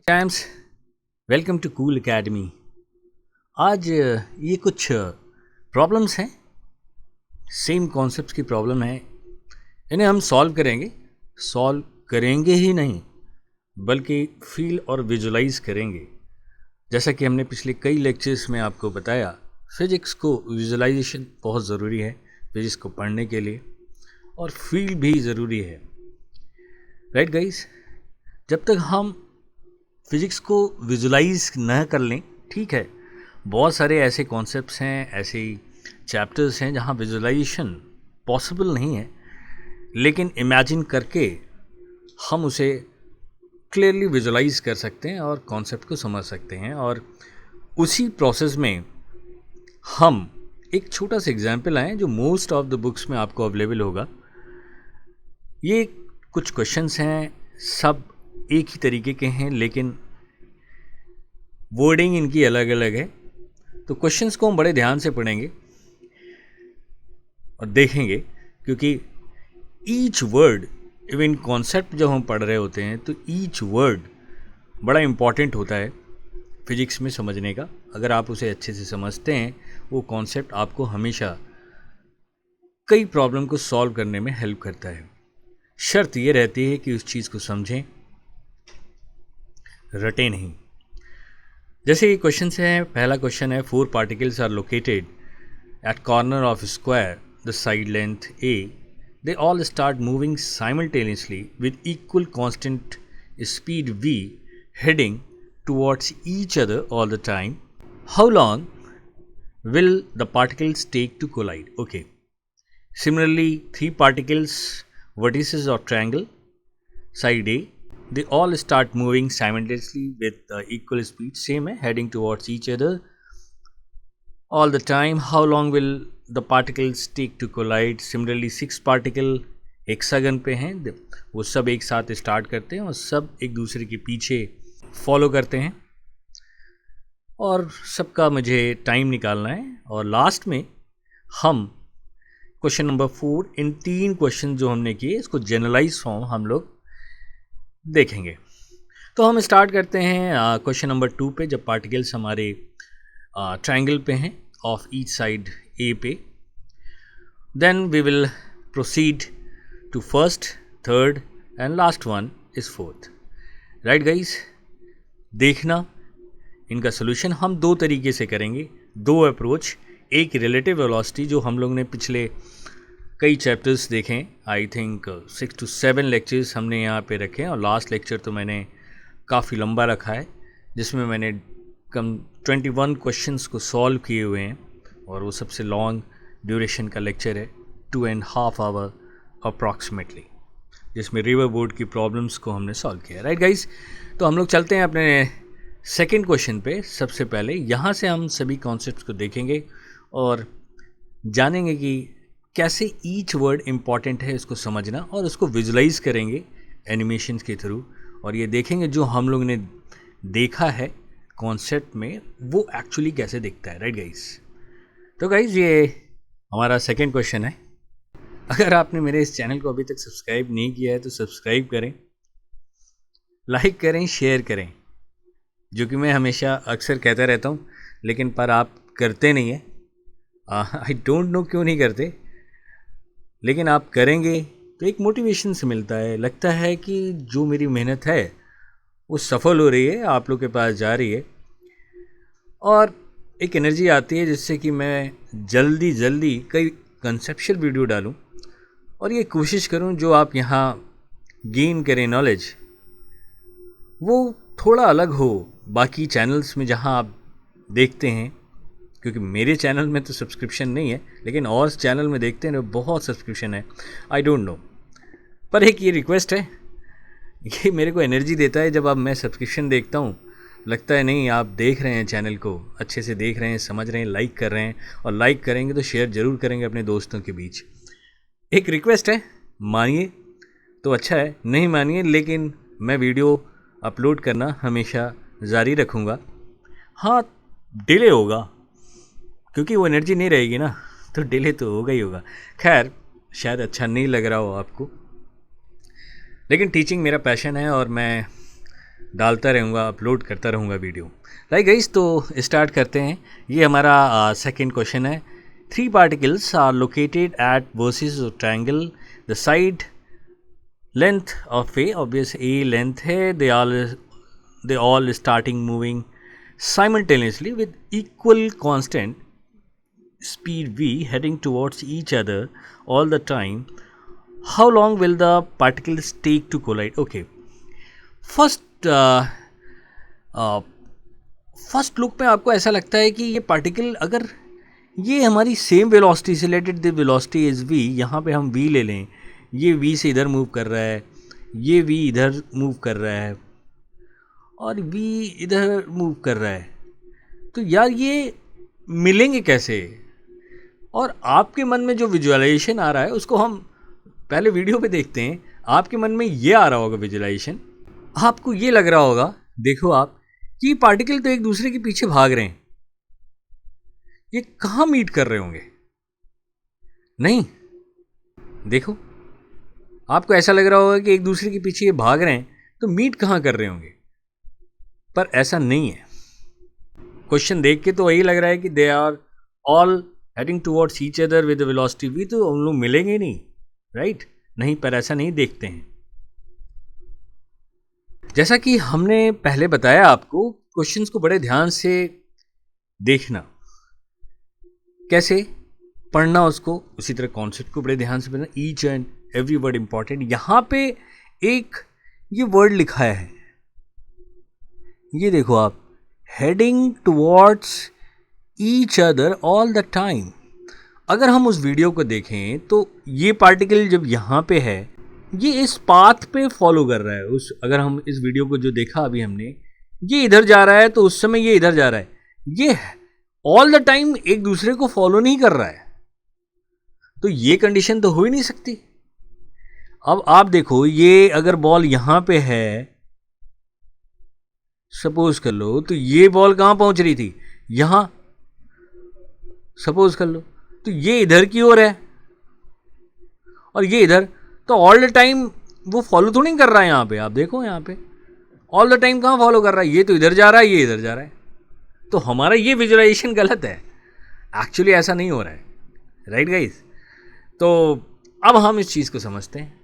Times welcome to Cool Academy. आज ये कुछ प्रॉब्लम्स हैं, सेम कॉन्सेप्ट्स की प्रॉब्लम है। इन्हें हम सॉल्व करेंगे ही नहीं बल्कि फील और विजुलाइज करेंगे। जैसा कि हमने पिछले कई लेक्चर्स में आपको बताया, फिजिक्स को विजुलाइजेशन बहुत ज़रूरी है फिजिक्स को पढ़ने के लिए, और फील भी ज़रूरी है। राइट गाइस, जब तक हम फिजिक्स को विजुलाइज न कर लें, ठीक है, बहुत सारे ऐसे कॉन्सेप्ट्स हैं, ऐसे चैप्टर्स हैं जहाँ विजुलाइजेशन पॉसिबल नहीं है, लेकिन इमेजिन करके हम उसे क्लियरली विजुलाइज कर सकते हैं और कॉन्सेप्ट को समझ सकते हैं। और उसी प्रोसेस में हम एक छोटा सा एग्जाम्पल आए जो मोस्ट ऑफ द बुक्स में आपको अवेलेबल होगा। ये कुछ क्वेश्चंस हैं, सब एक ही तरीके के हैं लेकिन वर्डिंग इनकी अलग अलग है। तो क्वेश्चंस को हम बड़े ध्यान से पढ़ेंगे और देखेंगे, क्योंकि ईच वर्ड, इवन कॉन्सेप्ट जब हम पढ़ रहे होते हैं तो ईच वर्ड बड़ा इम्पॉर्टेंट होता है फिजिक्स में समझने का। अगर आप उसे अच्छे से समझते हैं, वो कॉन्सेप्ट आपको हमेशा कई प्रॉब्लम को सॉल्व करने में हेल्प करता है। शर्त ये रहती है कि उस चीज़ को समझें, रटें नहीं। जैसे ये क्वेश्चन है, पहला क्वेश्चन है, 4 particles are located at corner of square the side length a, they all start moving simultaneously with equal constant speed v, heading towards each other all the time. How long will the particles take to collide? Okay. Similarly, 3 particles vertices of triangle side A, they all start moving simultaneously with equal speed, same है, heading towards each other all the time. How long will the particles take to collide? Similarly, 6 particle hexagon पे हैं, वो सब एक साथ start करते हैं और सब एक दूसरे के पीछे फॉलो करते हैं, और सबका मुझे टाइम निकालना है। और लास्ट में हम क्वेश्चन नंबर 4, इन 3 क्वेश्चन जो हमने किए, इसको जनरलाइज फॉर्म हम लोग देखेंगे। तो हम स्टार्ट करते हैं क्वेश्चन नंबर 2 पे, जब पार्टिकल्स हमारे ट्राइंगल पे हैं ऑफ ईच साइड ए पे। Then we will proceed to first, third and last one is fourth. Right guys, देखना इनका सोल्यूशन हम 2 तरीके से करेंगे, 2 अप्रोच। एक रिलेटिव वेलोसिटी जो हम लोग ने पिछले कई चैप्टर्स देखें, आई थिंक 6 to 7 लेक्चर्स हमने यहाँ पे रखे हैं, और लास्ट लेक्चर तो मैंने काफ़ी लंबा रखा है जिसमें मैंने कम 21 क्वेश्चंस को सॉल्व किए हुए हैं, और वो सबसे लॉन्ग ड्यूरेशन का लेक्चर है, 2.5 आवर अप्रॉक्सीमेटली, जिसमें रिवर बोर्ड की प्रॉब्लम्स को हमने सॉल्व किया। राइट गाइस, तो हम लोग चलते हैं अपने सेकंड क्वेश्चन पे। सबसे पहले यहाँ से हम सभी कॉन्सेप्ट्स को देखेंगे और जानेंगे कि कैसे ईच वर्ड इम्पॉर्टेंट है इसको समझना, और उसको विजुलाइज करेंगे एनिमेशंस के थ्रू, और ये देखेंगे जो हम लोग ने देखा है कॉन्सेप्ट में वो एक्चुअली कैसे दिखता है। राइट गाइस, तो गाइस ये हमारा सेकंड क्वेश्चन है। अगर आपने मेरे इस चैनल को अभी तक सब्सक्राइब नहीं किया है तो सब्सक्राइब करें, लाइक करें, शेयर करें, जो कि मैं हमेशा अक्सर कहता रहता हूँ, लेकिन पर आप करते नहीं हैं। आई डोंट नो क्यों नहीं करते, लेकिन आप करेंगे तो एक मोटिवेशन से मिलता है, लगता है कि जो मेरी मेहनत है वो सफल हो रही है, आप लोग के पास जा रही है, और एक एनर्जी आती है जिससे कि मैं जल्दी कई कंसेप्चुअल वीडियो डालूं और ये कोशिश करूं जो आप यहाँ गेन करें नॉलेज, वो थोड़ा अलग हो बाकी चैनल्स में जहाँ आप देखते हैं। क्योंकि मेरे चैनल में तो सब्सक्रिप्शन नहीं है, लेकिन और चैनल में देखते हैं बहुत सब्सक्रिप्शन है, आई डोंट नो। पर एक ये रिक्वेस्ट है, ये मेरे को एनर्जी देता है जब अब मैं सब्सक्रिप्शन देखता हूँ, लगता है नहीं आप देख रहे हैं चैनल को, अच्छे से देख रहे हैं, समझ रहे हैं, लाइक कर रहे हैं, और लाइक करेंगे तो शेयर ज़रूर करेंगे अपने दोस्तों के बीच। एक रिक्वेस्ट है, मानिए तो अच्छा है, नहीं मानिए लेकिन मैं वीडियो अपलोड करना हमेशा जारी रखूँगा। हाँ, डिले होगा क्योंकि वो एनर्जी नहीं रहेगी ना, तो डिले तो होगा ही होगा। खैर, शायद अच्छा नहीं लग रहा हो आपको, लेकिन टीचिंग मेरा पैशन है और मैं डालता रहूँगा, अपलोड करता रहूँगा वीडियो। राइट गाइस, तो स्टार्ट करते हैं। ये हमारा सेकंड क्वेश्चन है। 3 particles are located at vertices triangle, the side length of a, obvious a length है, they all starting moving simultaneously with equal constant speed v heading towards each other all the time. How long will the particles take to collide? Okay, first first look में आपको ऐसा लगता है कि ये particle अगर ये हमारी सेम वेलोसिटी से related, the velocity is v, यहाँ पे हम v ले लें, ये v से इधर मूव कर रहा है, ये v इधर मूव कर रहा है और v इधर मूव कर रहा है, तो यार ये मिलेंगे कैसे? और आपके मन में जो विजुअलाइजेशन आ रहा है उसको हम पहले वीडियो पे देखते हैं। आपके मन में ये आ रहा होगा विजुअलाइजेशन, आपको ये लग रहा होगा, देखो आप, कि पार्टिकल तो एक दूसरे के पीछे भाग रहे हैं, ये कहाँ मीट कर रहे होंगे? नहीं, देखो आपको ऐसा लग रहा होगा कि एक दूसरे के पीछे ये भाग रहे हैं, तो मीट कहाँ कर रहे होंगे? पर ऐसा नहीं है। क्वेश्चन देख के तो वही लग रहा है कि they are all heading towards each other with velocity v, तो हम लोग मिलेंगे नहीं, राइट? नहीं, पर ऐसा नहीं देखते हैं। जैसा कि हमने पहले बताया आपको, क्वेश्चंस को बड़े ध्यान से देखना, कैसे पढ़ना उसको, उसी तरह कॉन्सेप्ट को बड़े ध्यान से पढ़ना, each and every word important. यहां पे एक ये वर्ड लिखा है, ये देखो आप, heading towards each other all the time. अगर हम उस वीडियो को देखें तो ये पार्टिकल जब यहाँ पे है, ये इस पाथ पे फॉलो कर रहा है। अगर हम इस वीडियो को जो देखा अभी हमने, ये इधर जा रहा है तो उस समय ये इधर जा रहा है, ये ऑल द टाइम एक दूसरे को फॉलो नहीं कर रहा है, तो ये कंडीशन तो हो ही नहीं सकती। अब आप देखो, ये अगर बॉल यहां पे है, सपोज कर लो, तो ये बॉल कहां पहुंच रही थी? यहां, सपोज कर लो, तो ये इधर की ओर है और ये इधर, तो ऑल द टाइम वो फॉलो तो नहीं कर रहा है। यहां पे आप देखो, यहां पे ऑल द टाइम कहां फॉलो कर रहा है? ये तो इधर जा रहा है, ये इधर जा रहा है, तो हमारा ये विजुअलाइजेशन गलत है। एक्चुअली ऐसा नहीं हो रहा है, राइट गाइस? तो अब हम इस चीज को समझते हैं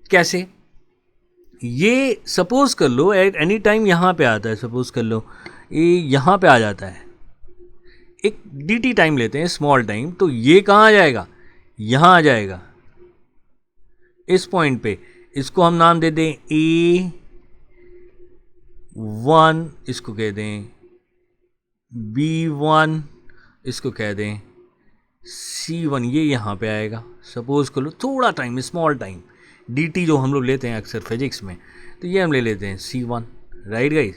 कैसे। ये सपोज कर लो एट एनी टाइम यहां पे आता है, सपोज कर लो ये यहां पे आ जाता है, एक dt टाइम लेते हैं, स्मॉल टाइम, तो ये कहां आ जाएगा? यहां आ जाएगा, इस पॉइंट पे। इसको हम नाम दे दें A1, इसको कह दें B1, इसको कह दें C1, ये यहां पे आएगा। सपोज कर लो थोड़ा टाइम, स्मॉल टाइम, dt जो हम लोग लेते हैं अक्सर फिजिक्स में, तो ये हम ले लेते हैं C1, राइट गाइस?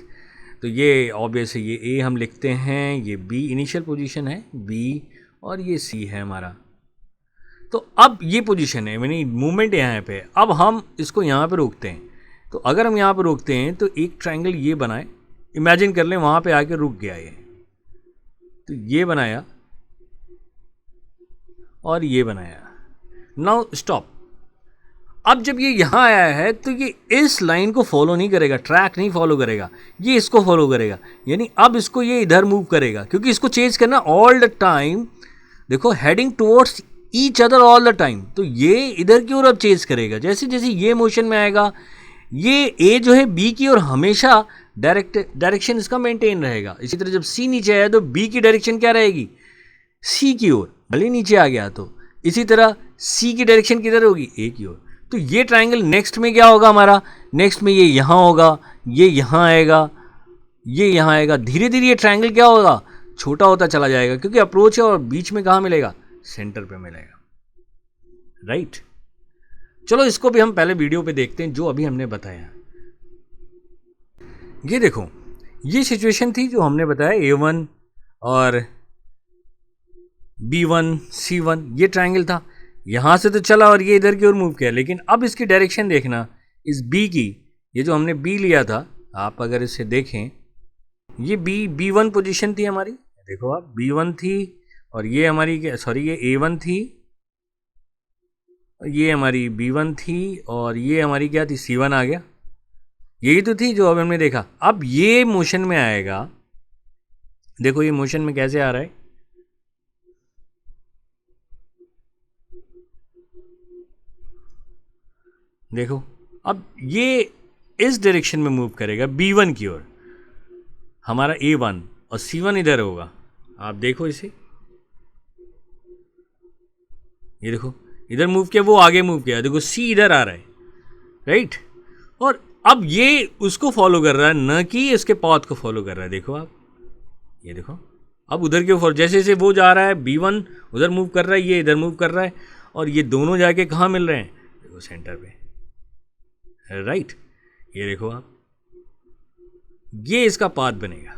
तो ये ऑब्वियस है, ये A हम लिखते हैं, ये B इनिशियल पोजीशन है B, और ये C है हमारा। तो अब ये पोजीशन है, यानी मूवमेंट यहाँ पे। अब हम इसको यहाँ पे रोकते हैं, तो अगर हम यहाँ पे रोकते हैं तो एक ट्रायंगल ये बनाए, इमेजिन कर लें वहाँ पे आके रुक गया ये, तो ये बनाया और ये बनाया। Now stop. अब जब ये यहाँ आया है तो ये इस लाइन को फॉलो नहीं करेगा, ट्रैक नहीं फॉलो करेगा, ये इसको फॉलो करेगा, यानी अब इसको ये इधर मूव करेगा, क्योंकि इसको चेंज करना ऑल द टाइम। देखो, heading towards each other all the time, तो ये इधर की ओर अब चेंज करेगा। जैसे जैसे ये मोशन में आएगा, ये ए जो है बी की ओर हमेशा डायरेक्शन इसका मेंटेन रहेगा। इसी तरह जब सी नीचे आया तो बी की डायरेक्शन क्या रहेगी? सी की ओर, भले नीचे आ गया तो। इसी तरह सी की डायरेक्शन किधर होगी? ए की ओर। तो ये ट्रायंगल नेक्स्ट में क्या होगा हमारा? नेक्स्ट में ये यहाँ होगा, ये यहाँ आएगा, ये यहाँ आएगा। धीरे धीरे ये ट्रायंगल क्या होगा? छोटा होता चला जाएगा, क्योंकि अप्रोच है और बीच में कहाँ मिलेगा? सेंटर पे मिलेगा, राइट? चलो इसको भी हम पहले वीडियो पे देखते हैं जो अभी हमने बताया। ये देखो, ये सिचुएशन थी जो हमने बताया, A1 और B1 C1, ये ट्रायंगल था। यहां से तो चला और ये इधर की ओर मूव किया, लेकिन अब इसकी डायरेक्शन देखना, इस B की, ये जो हमने B लिया था, आप अगर इसे देखें, ये B1 पोजीशन थी हमारी, देखो आप, B1 थी, और ये हमारी, सॉरी, ये A1 थी, ये हमारी B1 थी, और ये हमारी क्या थी? C1 आ गया। यही तो थी जो अब हमने देखा। अब ये मोशन में आएगा, देखो ये मोशन में कैसे आ रहा है, देखो अब ये इस डायरेक्शन में मूव करेगा B1 की ओर, हमारा A1, और C1 इधर होगा। आप देखो इसे, ये देखो इधर मूव किया, वो आगे मूव किया, देखो C इधर आ रहा है, राइट। और अब ये उसको फॉलो कर रहा है, न कि इसके पाथ को फॉलो कर रहा है। देखो आप, ये देखो अब उधर के फॉलो, जैसे जैसे वो जा रहा है B1 उधर मूव कर रहा है, ये इधर मूव कर रहा है, और ये दोनों जाके कहाँ मिल रहे हैं, देखो सेंटर पे, राइट। ये देखो आप, ये इसका पाथ बनेगा।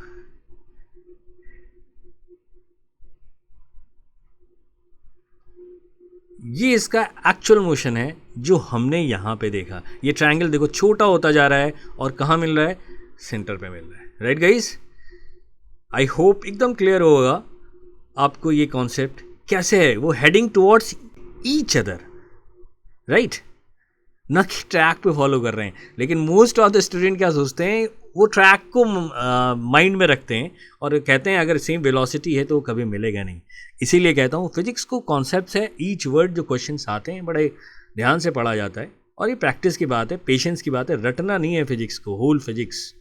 ये इसका एक्चुअल मोशन है जो हमने यहाँ पे देखा। ये ट्रायंगल देखो छोटा होता जा रहा है और कहाँ मिल रहा है, सेंटर पे मिल रहा है, राइट गाइस। आई होप एकदम क्लियर होगा आपको ये कॉन्सेप्ट कैसे है, वो heading towards each other, right, न कि ट्रैक पे फॉलो कर रहे हैं। लेकिन मोस्ट ऑफ द स्टूडेंट क्या सोचते हैं, वो ट्रैक को माइंड में रखते हैं और कहते हैं अगर सेम वेलोसिटी है तो कभी मिलेगा नहीं। इसीलिए कहता हूँ फिजिक्स को कॉन्सेप्ट्स है, ईच वर्ड जो क्वेश्चंस आते हैं बड़े ध्यान से पढ़ा जाता है, और ये प्रैक्टिस की बात है, पेशेंस की बात है। रटना नहीं है फिजिक्स को, होल फिजिक्स।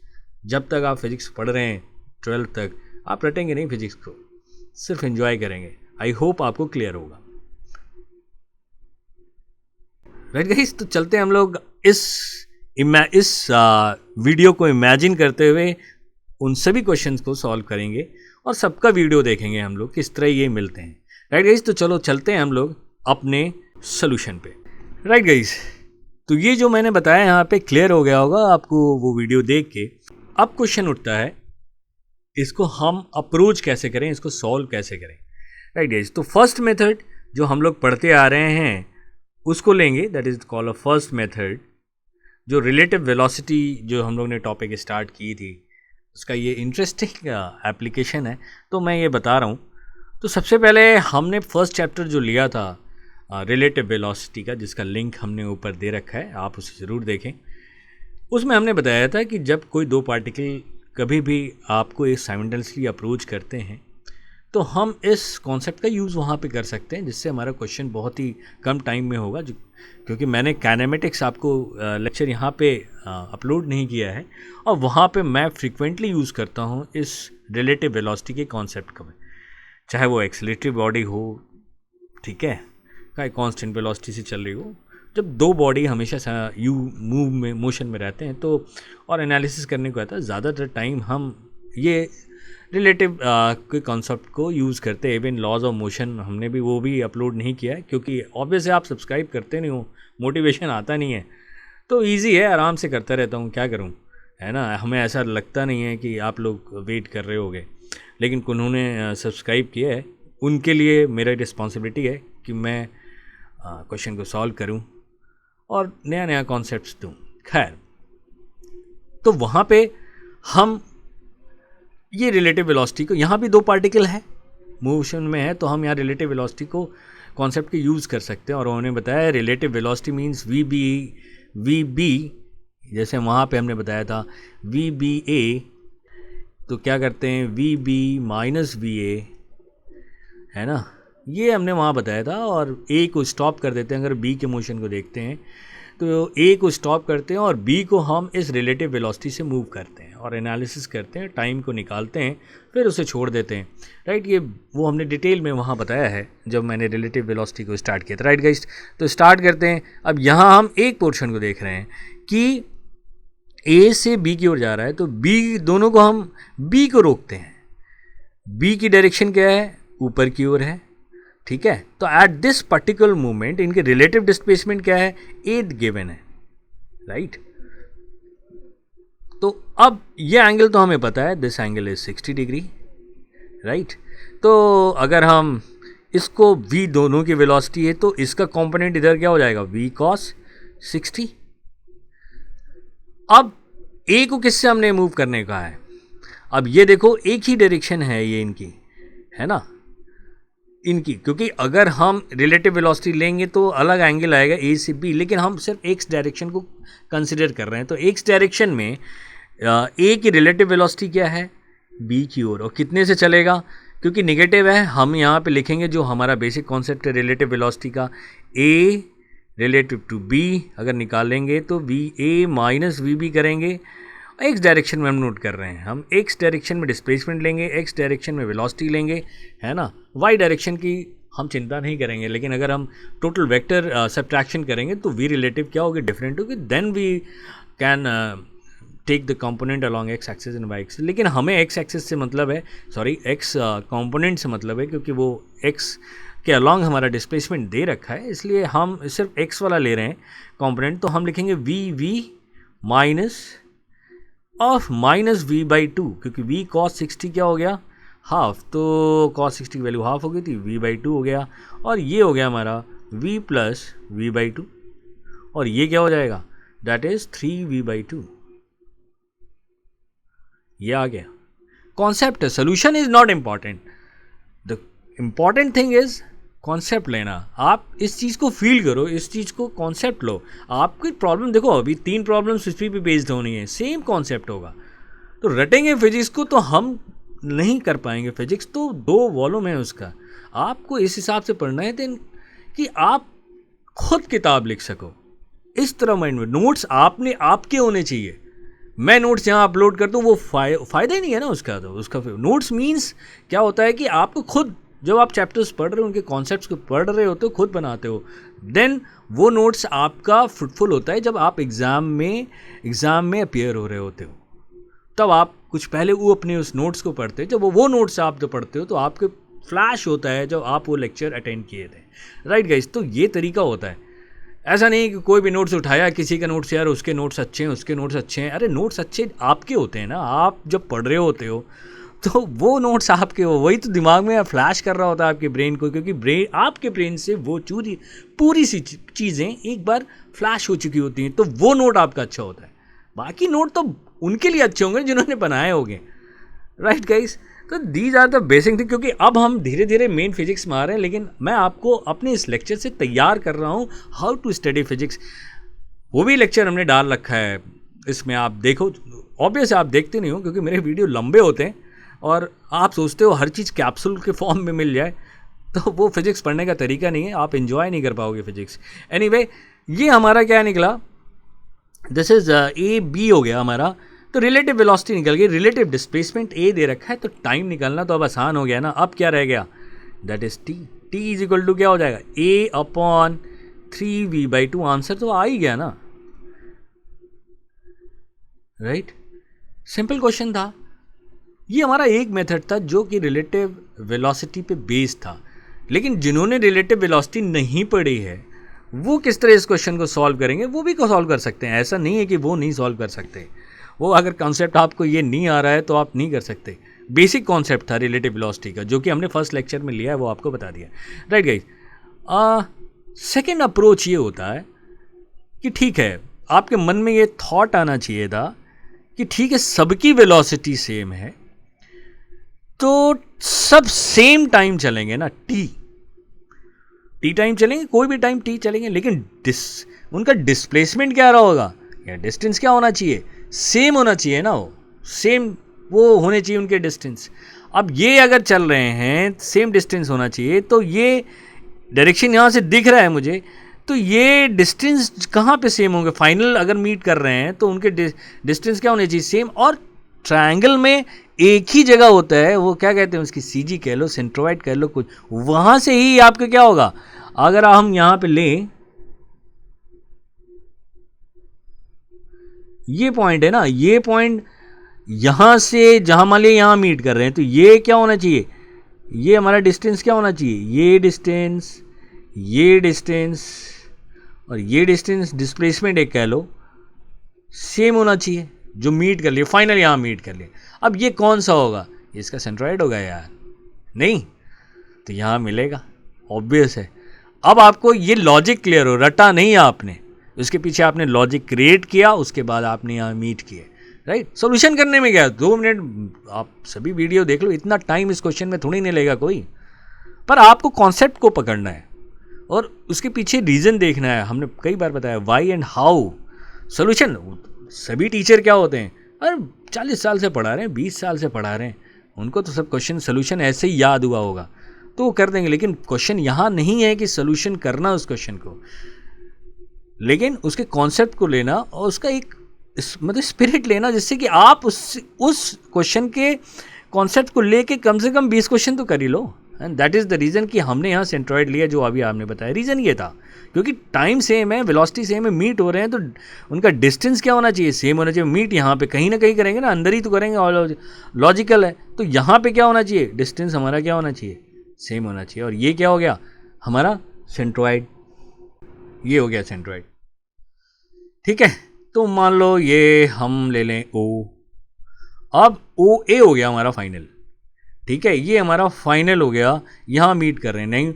जब तक आप फिजिक्स पढ़ रहे हैं 12th तक, आप रटेंगे नहीं फिजिक्स को, सिर्फ एंजॉय करेंगे। आई होप आपको क्लियर होगा, राइट गाइस। तो चलते हैं हम लोग इस वीडियो को इमेजिन करते हुए उन सभी क्वेश्चंस को सॉल्व करेंगे, और सबका वीडियो देखेंगे हम लोग किस तरह ये मिलते हैं, राइट गाइस। तो चलो चलते हैं हम लोग अपने सोल्यूशन पे, राइट गाइस। तो ये जो मैंने बताया यहाँ पे क्लियर हो गया होगा आपको वो वीडियो देख के। अब क्वेश्चन उठता है, इसको हम अप्रोच कैसे करें, इसको सॉल्व कैसे करें, राइट गाइस। तो फर्स्ट मेथड जो हम लोग पढ़ते आ रहे हैं उसको लेंगे, that is called a first method, जो रिलेटिव वेलोसिटी जो हम लोग ने टॉपिक स्टार्ट की थी, उसका ये इंटरेस्टिंग एप्लीकेशन है, तो मैं ये बता रहा हूँ। तो सबसे पहले हमने फर्स्ट चैप्टर जो लिया था रिलेटिव वेलोसिटी का, जिसका लिंक हमने ऊपर दे रखा है, आप उसे ज़रूर देखें। उसमें हमने बताया था कि जब कोई दो पार्टिकल कभी भी आपको एक साइमल्टेनियसली अप्रोच करते हैं तो हम इस कॉन्सेप्ट का यूज़ वहाँ पे कर सकते हैं, जिससे हमारा क्वेश्चन बहुत ही कम टाइम में होगा। क्योंकि मैंने काइनेमेटिक्स आपको लेक्चर यहाँ पे अपलोड नहीं किया है, और वहाँ पे मैं फ्रीक्वेंटली यूज़ करता हूँ इस रिलेटिव वेलोसिटी के कॉन्सेप्ट का, चाहे वो एक्सेलरेटरी बॉडी हो, ठीक है, चाहे कांस्टेंट वेलोसिटी से चल रही हो। जब दो बॉडी हमेशा मोशन में रहते हैं तो, और एनालिसिस करने को आता है, ज़्यादातर टाइम हम ये रिलेटिव के कॉन्सेप्ट को यूज़ करते हैं। इवन लॉज ऑफ मोशन हमने भी वो भी अपलोड नहीं किया है, क्योंकि ऑब्वियसली आप सब्सक्राइब करते नहीं हो, मोटिवेशन आता नहीं है, तो इजी है, आराम से करता रहता हूँ, क्या करूँ, है ना। हमें ऐसा लगता नहीं है कि आप लोग वेट कर रहे होगे, लेकिन उन्होंने सब्सक्राइब किया है, उनके लिए मेरा रिस्पॉन्सिबिलिटी है कि मैं क्वेश्चन को सॉल्व करूँ और नया नया कॉन्सेप्ट्स दूँ। खैर, तो वहाँ पे हम ये रिलेटिव वेलोसिटी को, यहाँ भी दो पार्टिकल है मोशन में है, तो हम यहाँ रिलेटिव वेलोसिटी को कॉन्सेप्ट के यूज़ कर सकते हैं। और उन्होंने बताया relative velocity means v b, जैसे वहाँ पे हमने बताया था वी बी ए, तो क्या करते हैं v b minus v a, है ना, ये हमने वहाँ बताया था। और ए को स्टॉप कर देते हैं, अगर बी के मोशन को देखते हैं तो ए को स्टॉप करते हैं और बी को हम इस रिलेटिव वेलोसिटी से मूव करते हैं और एनालिसिस करते हैं, टाइम को निकालते हैं, फिर उसे छोड़ देते हैं, राइट। ये वो हमने डिटेल में वहाँ बताया है जब मैंने रिलेटिव वेलोसिटी को स्टार्ट किया था, राइट गाइस। तो स्टार्ट करते हैं। अब यहाँ हम एक पोर्शन को देख रहे हैं कि ए से बी की ओर जा रहा है, तो बी दोनों को हम बी को रोकते हैं। बी की डायरेक्शन क्या है, ऊपर की ओर है, ठीक है। तो एट दिस पर्टिकुलर मोमेंट इनके रिलेटिव डिस्प्लेसमेंट क्या है, ए गिवन है, राइट। तो अब ये एंगल तो हमें पता है, this angle is 60 degree, right. तो अगर हम इसको v दोनों की वेलोसिटी है तो इसका कंपोनेंट इधर क्या हो जाएगा, v cos 60। अब a को किससे हमने मूव करने का है, अब ये देखो एक ही डायरेक्शन है ये इनकी, है ना, इनकी, क्योंकि अगर हम रिलेटिव वेलोसिटी लेंगे तो अलग एंगल आएगा ए से बी, लेकिन हम सिर्फ एक्स डायरेक्शन को कंसिडर कर रहे हैं। तो एक्स डायरेक्शन में ए की रिलेटिव वेलोसिटी क्या है, बी की ओर, और कितने से चलेगा, क्योंकि निगेटिव है हम यहाँ पे लिखेंगे जो हमारा बेसिक कॉन्सेप्ट है रिलेटिव वेलोसिटी का, ए रिलेटिव टू बी अगर निकालेंगे तो v A minus we b करेंगे। एक्स डायरेक्शन में हम नोट कर रहे हैं, हम एक्स डायरेक्शन में डिस्प्लेसमेंट लेंगे, एक्स डायरेक्शन में वेलोसिटी लेंगे, है ना। वाई डायरेक्शन की हम चिंता नहीं करेंगे, लेकिन अगर हम टोटल वेक्टर सब्ट्रैक्शन करेंगे तो वी रिलेटिव क्या होगी, डिफरेंट होगी, then we can take the component along x axis and y axis. लेकिन हमें एक्स एक्सिस से मतलब है, सॉरी एक्स कंपोनेंट से मतलब है, क्योंकि वो एक्स के अलॉन्ग हमारा डिस्प्लेसमेंट दे रखा है, इसलिए हम सिर्फ एक्स वाला ले रहे हैं कंपोनेंट। तो हम लिखेंगे v v minus of minus v by two, क्योंकि वी कॉस 60 क्या हो गया, हाफ, तो कॉस 60 की वैल्यू हाफ हो गई थी, वी बाई टू हो गया, और ये हो गया हमारा v plus v by two, और ये क्या हो जाएगा, that is 3v by to. ये आ गया कॉन्सेप्ट है, solution is not important, the important thing is concept लेना। आप इस चीज़ को फील करो, इस चीज़ को कॉन्सेप्ट लो। आपकी प्रॉब्लम देखो, अभी 3 प्रॉब्लम्स इस पे बेस्ड होनी है, सेम कॉन्सेप्ट होगा। तो रटेंगे फिजिक्स को तो हम नहीं कर पाएंगे, फिजिक्स तो 2 वॉल्यूम है उसका, आपको इस हिसाब से पढ़ना है देन कि आप खुद किताब लिख सको। इस तरह माइंड में नोट्स आपने आपके होने चाहिए। मैं नोट्स यहाँ अपलोड करता हूँ वो फ़ायदा ही नहीं है ना उसका। तो उसका नोट्स मीन्स क्या होता है कि आपको खुद, जब आप चैप्टर्स पढ़ रहे हो, उनके कॉन्सेप्ट्स को पढ़ रहे होते हो, खुद बनाते हो, देन वो नोट्स आपका फ्रूटफुल होता है जब आप एग्ज़ाम में अपीयर हो रहे होते हो। तब आप कुछ पहले वो अपने उस नोट्स को पढ़ते हो, जब वो नोट्स आप जो पढ़ते हो तो आपके फ्लैश होता है जब आप वो लेक्चर अटेंड किए थे, राइट गाइस। तो ये तरीका होता है, ऐसा नहीं कि कोई भी नोट्स उठाया, किसी का नोट्स, यार उसके नोट्स अच्छे हैं, उसके नोट्स अच्छे हैं। अरे नोट्स अच्छे आपके होते हैं ना, आप जब पढ़ रहे होते हो तो वो नोट्स आपके हो, वही तो दिमाग में फ्लैश कर रहा होता है आपके ब्रेन को, क्योंकि आपके ब्रेन से वो पूरी सी चीज़ें एक बार फ्लैश हो चुकी होती हैं, तो वो नोट आपका अच्छा होता है। बाकी नोट तो उनके लिए अच्छे होंगे जिन्होंने बनाए होंगे, राइट गाइस। तो these are the basic thing, क्योंकि अब हम धीरे धीरे मेन फिजिक्स में आ रहे हैं, लेकिन मैं आपको अपने इस लेक्चर से तैयार कर रहा हूँ हाउ टू स्टडी फिजिक्स। वो भी लेक्चर हमने डाल रखा है, इसमें आप देखो। ऑब्वियस आप देखते नहीं हो क्योंकि मेरे वीडियो लंबे होते हैं और आप सोचते हो हर चीज़ कैप्सूल के फॉर्म में मिल जाए, तो वो फिजिक्स पढ़ने का तरीका नहीं है, आप इन्जॉय नहीं कर पाओगे फिजिक्स। एनीवे, ये हमारा क्या निकला, दिस इज ए बी हो गया हमारा। तो रिलेटिव वेलोसिटी निकल गई, रिलेटिव डिस्प्लेसमेंट ए दे रखा है, तो टाइम निकालना तो अब आसान हो गया ना। अब क्या रह गया, that is T. T is equal to क्या हो जाएगा, a upon 3v by two. Answer तो आ ही गया ना, राइट। सिंपल क्वेश्चन था। ये हमारा एक मेथड था जो कि रिलेटिव वेलोसिटी पे बेस्ड था, लेकिन जिन्होंने रिलेटिव वेलोसिटी नहीं पढ़ी है वो किस तरह इस क्वेश्चन को सॉल्व करेंगे, वो भी को सॉल्व कर सकते हैं। ऐसा नहीं है कि वो नहीं सॉल्व कर सकते, वो अगर कॉन्सेप्ट आपको ये नहीं आ रहा है तो आप नहीं कर सकते। बेसिक कॉन्सेप्ट था रिलेटिव वेलोसिटी का, जो कि हमने फर्स्ट लेक्चर में लिया है, वो आपको बता दिया, राइट गाइस। सेकेंड अप्रोच ये होता है कि ठीक है, आपके मन में ये थॉट आना चाहिए था कि ठीक है सबकी वेलोसिटी सेम है तो सब सेम टाइम चलेंगे ना, टी टाइम चलेंगे, कोई भी टाइम टी चलेंगे, लेकिन उनका डिस्प्लेसमेंट क्या रहा होगा या डिस्टेंस क्या होना चाहिए, सेम होना चाहिए ना, वो सेम वो होने चाहिए उनके डिस्टेंस। अब ये अगर चल रहे हैं सेम डिस्टेंस होना चाहिए, तो ये डायरेक्शन यहाँ से दिख रहा है मुझे, तो ये डिस्टेंस कहाँ पे सेम होंगे, फाइनल अगर मीट कर रहे हैं तो उनके डिस्टेंस क्या होने चाहिए, सेम। और ट्रायंगल में एक ही जगह होता है, वो क्या कहते हैं उसकी, सीजी कह लो, सेंट्रोइड कह लो, कुछ वहाँ से ही आपका क्या होगा। अगर हम यहाँ पे लें, ये पॉइंट है ना, ये पॉइंट यहाँ से जहाँ मान लिया यहाँ मीट कर रहे हैं, तो ये क्या होना चाहिए, ये हमारा डिस्टेंस क्या होना चाहिए, ये डिस्टेंस और ये डिस्टेंस, डिस्प्लेसमेंट एक कह लो, सेम होना चाहिए, जो मीट कर लिए फाइनल यहाँ मीट कर लिए। अब ये कौन सा होगा, इसका सेंट्रोइड होगा यार, नहीं तो यहाँ मिलेगा, ऑब्वियस है। अब आपको ये लॉजिक क्लियर हो, रटा नहीं आपने, उसके पीछे आपने लॉजिक क्रिएट किया, उसके बाद आपने यहाँ मीट किए, राइट। सॉल्यूशन करने में क्या 2 मिनट, आप सभी वीडियो देख लो, इतना टाइम इस क्वेश्चन में थोड़ी नहीं लगेगा कोई, पर आपको कॉन्सेप्ट को पकड़ना है और उसके पीछे रीज़न देखना है। हमने कई बार बताया वाई एंड हाउ सोल्यूशन। सभी टीचर क्या होते हैं, अरे 40 साल से पढ़ा रहे हैं, 20 साल से पढ़ा रहे हैं, उनको तो सब क्वेश्चन सोल्यूशन ऐसे ही याद हुआ होगा तो वो कर देंगे। लेकिन क्वेश्चन यहाँ नहीं है कि सोल्यूशन करना उस क्वेश्चन को, लेकिन उसके कॉन्सेप्ट को लेना और उसका एक मतलब स्पिरिट लेना, जिससे कि आप उस क्वेश्चन के कॉन्सेप्ट को लेके कम से कम 20 क्वेश्चन तो कर ही लो। And that is the reason कि हमने यहाँ सेंट्रॉइड लिया, जो अभी आपने बताया। रीज़न ये था क्योंकि टाइम सेम है, वेलोसिटी सेम है, मीट हो रहे हैं, तो उनका डिस्टेंस क्या होना चाहिए, सेम होना चाहिए। मीट यहाँ पे कहीं ना कहीं करेंगे ना, अंदर ही तो करेंगे, और लॉजिकल है। तो यहाँ पे क्या होना चाहिए, डिस्टेंस हमारा क्या होना चाहिए, सेम होना चाहिए। और ये क्या हो गया हमारा सेंट्रॉइड, ये हो गया सेंट्रॉइड। ठीक है, तो मान लो ये हम ले लें O, अब OA हो गया हमारा फाइनल। ठीक है, ये हमारा फाइनल हो गया, यहाँ मीट कर रहे हैं। नहीं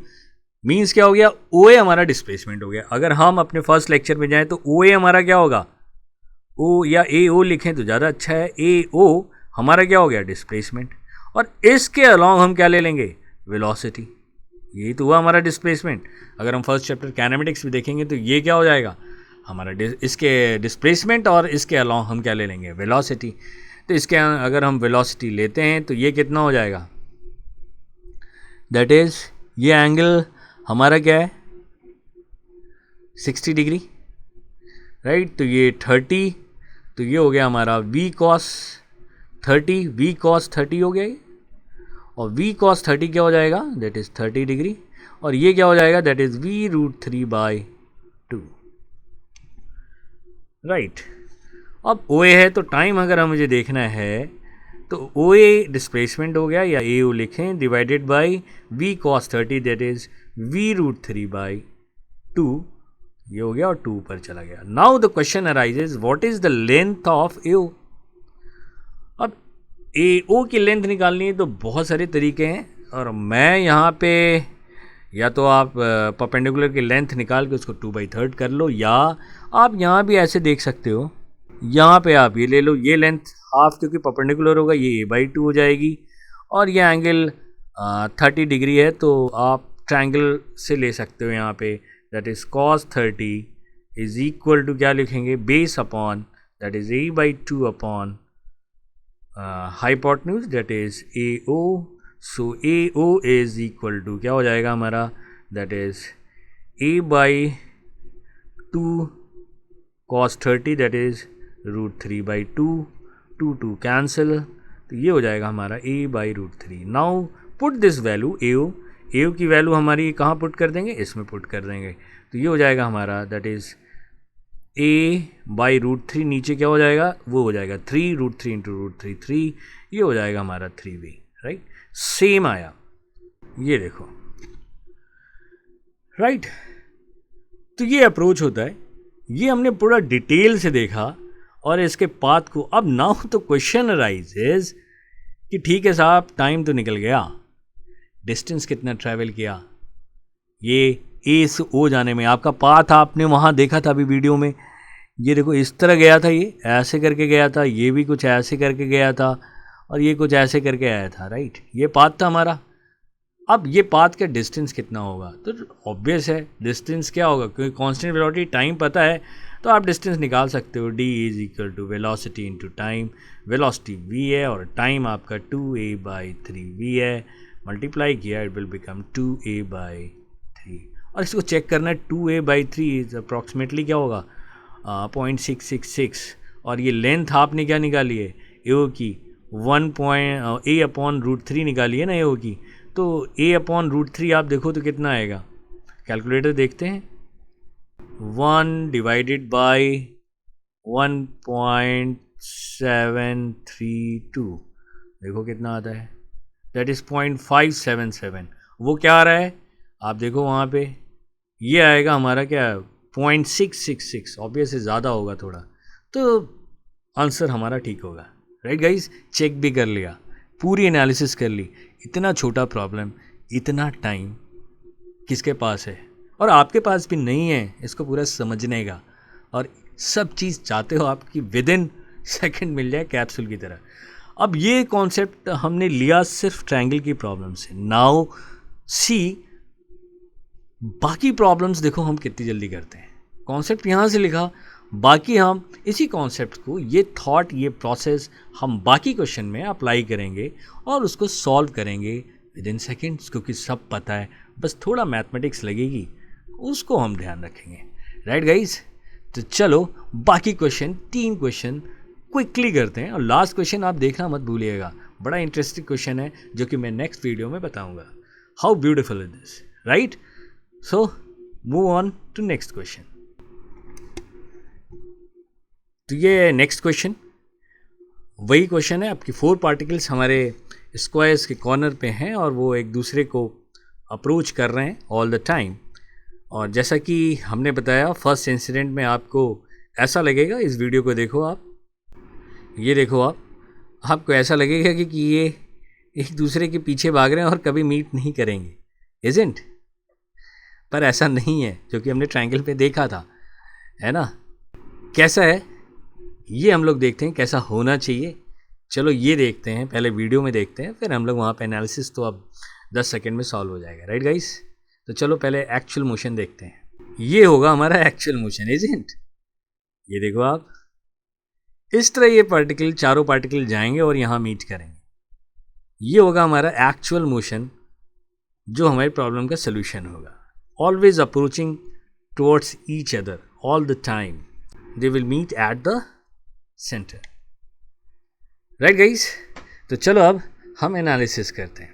मीन्स क्या हो गया, OA हमारा डिस्प्लेसमेंट हो गया। अगर हम अपने फर्स्ट लेक्चर में जाएं तो OA हमारा क्या होगा, O या AO लिखें तो ज़्यादा अच्छा है। AO हमारा क्या हो गया, डिस्प्लेसमेंट। और इसके अलॉन्ग हम क्या ले लेंगे, वेलोसिटी। यही तो हुआ हमारा डिस्प्लेसमेंट। अगर हम फर्स्ट चैप्टर कैनेमेटिक्स में देखेंगे तो ये क्या हो जाएगा हमारा इसके डिस्प्लेसमेंट, और इसके अलॉन्ग हम क्या ले लेंगे, वेलोसिटी। तो इसके अगर हम वेलोसिटी लेते हैं तो ये कितना हो जाएगा, दैट इज़ ये एंगल हमारा क्या है, 60 डिग्री, राइट। तो ये 30, तो ये हो गया हमारा V cos 30, V cos 30 हो गया ये। और V cos 30 क्या हो जाएगा, दैट इज़ 30 डिग्री। और ये क्या हो जाएगा, दैट इज़ V√3/2, राइट। अब OA है तो टाइम अगर मुझे देखना है तो OA डिस्प्लेसमेंट हो गया, या AO लिखें, divided by V cos 30, that is V√3/2, ये हो गया और 2 पर चला गया। Now the question arises, what is the length of AO। अब AO की लेंथ निकालनी है तो बहुत सारे तरीके हैं, और मैं यहाँ पे या तो आप परपेंडिकुलर की लेंथ निकाल के उसको 2/3 कर लो, या आप यहाँ भी ऐसे देख सकते हो, यहाँ पे आप ये ले लो, ये लेंथ हाफ क्योंकि परपेंडिकुलर होगा, ये A/2 हो जाएगी। और ये एंगल 30 डिग्री है, तो आप ट्रायंगल से ले सकते हो यहाँ पे, that is cos 30 is equal to क्या लिखेंगे, base upon that is A/2 upon hypotenuse that is AO। So AO is equal to क्या हो जाएगा हमारा, that is A/2 cos 30 that is √3/2, 2 cancel, तो ये हो जाएगा हमारा A/√3। Now put this value AO की वैल्यू हमारी कहाँ पुट कर देंगे, इसमें पुट कर देंगे। तो ये हो जाएगा हमारा दैट इज़ A/√3, नीचे क्या हो जाएगा, वो हो जाएगा 3√3 × √3 3, ये हो जाएगा हमारा 3V, राइट। सेम आया, ये देखो, राइट। तो ये अप्रोच होता है, ये हमने पूरा डिटेल से देखा और इसके पाथ को। अब नाउ तो क्वेश्चन अराइजेज कि ठीक है साहब, टाइम तो निकल गया, डिस्टेंस कितना ट्रैवल किया, ये A से O जाने में आपका पाथ आपने वहाँ देखा था अभी वीडियो में, ये देखो इस तरह गया था, ये ऐसे करके गया था, ये भी कुछ ऐसे करके गया था, और ये कुछ ऐसे करके आया था, राइट। ये पाथ था हमारा। अब ये पाथ का डिस्टेंस कितना होगा, तो ऑब्वियस है डिस्टेंस क्या होगा, क्योंकि कांस्टेंट वेलोसिटी टाइम पता है तो आप डिस्टेंस निकाल सकते हो। D is equal to velocity into time, velocity V है और टाइम आपका 2A/3V है, मल्टीप्लाई किया इट विल बिकम 2A/3। और इसको चेक करना है, 2A/3 इज अप्रॉक्सीमेटली क्या होगा, 0.666। और ये लेंथ आपने क्या निकाली है, AO की A/√3 निकाली है ना AO की, तो A/√3 आप देखो तो कितना आएगा, कैलकुलेटर देखते हैं, 1 डिवाइडेड बाय 1.732, देखो कितना आता है, दैट इज़ 0.577। वो क्या आ रहा है आप देखो वहाँ पे, ये आएगा हमारा क्या, 0.666, ऑब्वियसली ज़्यादा होगा थोड़ा, तो आंसर हमारा ठीक होगा, राइट गाइज। चेक भी कर लिया, पूरी एनालिसिस कर ली, इतना छोटा प्रॉब्लम, इतना टाइम किसके पास है, और आपके पास भी नहीं है इसको पूरा समझने का, और सब चीज़ चाहते हो आपकी विद इन सेकेंड मिल जाए कैप्सूल की तरह। अब ये कॉन्सेप्ट हमने लिया सिर्फ ट्रायंगल की प्रॉब्लम से। नाउ सी बाकी प्रॉब्लम्स देखो हम कितनी जल्दी करते हैं। कॉन्सेप्ट यहाँ से लिखा, बाकी हम इसी कॉन्सेप्ट को, ये थॉट, ये प्रोसेस हम बाकी क्वेश्चन में अप्लाई करेंगे और उसको सॉल्व करेंगे विद इन सेकेंड्स, क्योंकि सब पता है, बस थोड़ा मैथमेटिक्स लगेगी, उसको हम ध्यान रखेंगे। राइट गाइज, तो चलो बाकी क्वेश्चन, 3 क्वेश्चन क्विकली करते हैं। और लास्ट क्वेश्चन आप देखना मत भूलिएगा, बड़ा इंटरेस्टिंग क्वेश्चन है जो कि मैं नेक्स्ट वीडियो में बताऊंगा। How beautiful is this, right? So move on to next question. तो ये नेक्स्ट क्वेश्चन वही क्वेश्चन है, आपकी 4 पार्टिकल्स हमारे स्क्वायर्स के कॉर्नर पे हैं और वो एक दूसरे को अप्रोच कर रहे हैं ऑल द टाइम। और जैसा कि हमने बताया फर्स्ट इंसिडेंट में, आपको ऐसा लगेगा, इस वीडियो को देखो आप, ये देखो आपको ऐसा लगेगा कि ये एक दूसरे के पीछे भाग रहे हैं और कभी मीट नहीं करेंगे, इज़न्ट? पर ऐसा नहीं है, जो कि हमने ट्रायंगल पे देखा था, है ना? कैसा है ये हम लोग देखते हैं, कैसा होना चाहिए। चलो ये देखते हैं, पहले वीडियो में देखते हैं, फिर हम लोग वहाँ पे एनालिसिस तो अब 10 सेकेंड में सॉल्व हो जाएगा। Right guys? तो चलो पहले एक्चुअल मोशन देखते हैं। ये होगा हमारा एक्चुअल मोशन, इज़न्ट? ये देखो आप, इस तरह ये पार्टिकल, चारों पार्टिकल जाएंगे और यहाँ मीट करेंगे। ये होगा हमारा एक्चुअल मोशन, जो हमारी प्रॉब्लम का सोल्यूशन होगा। Always approaching towards each other all the time, they will meet at the center. Right guys? तो चलो अब हम एनालिसिस करते हैं।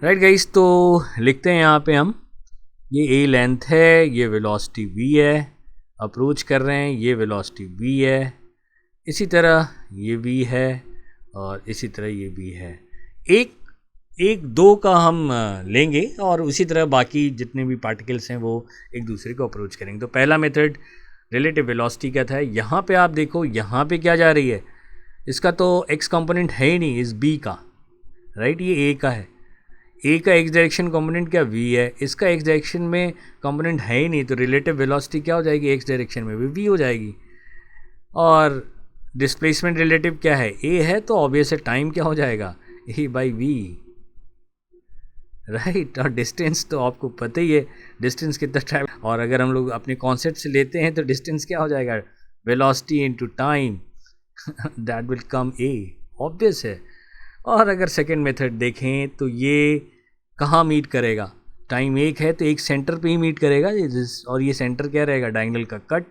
राइट गाइस, तो लिखते हैं यहाँ पे हम, ये ए लेंथ है, ये वेलोसिटी v है, अप्रोच कर रहे हैं, ये वेलोसिटी v है, इसी तरह ये v है और इसी तरह ये v है। एक दो का हम लेंगे और उसी तरह बाकी जितने भी पार्टिकल्स हैं वो एक दूसरे को अप्रोच करेंगे। तो पहला मेथड रिलेटिव वेलोसिटी का था। यहाँ पे आप देखो, यहाँ पे क्या जा रही है, इसका तो x कंपोनेंट है ही नहीं, इस b का, राइट? ये a का है, a का x डायरेक्शन कंपोनेंट क्या v है, इसका x डायरेक्शन में कंपोनेंट है ही नहीं, तो रिलेटिव वेलोसिटी क्या हो जाएगी, x डायरेक्शन में भी v हो जाएगी। और डिस्प्लेसमेंट रिलेटिव क्या है, a है, तो ऑब्वियस है टाइम क्या हो जाएगा, a/v, राइट? और डिस्टेंस तो आपको पता ही है, डिस्टेंस कितना ट्रैवल, और अगर हम लोग अपने कॉन्सेप्ट से लेते हैं तो डिस्टेंस क्या हो जाएगा, velocity into time, that will come a, obvious है। और अगर सेकेंड मेथड देखें तो ये कहाँ मीट करेगा, टाइम 1 है तो एक सेंटर पे ही मीट करेगा, और ये सेंटर क्या रहेगा, डायगोनल का कट,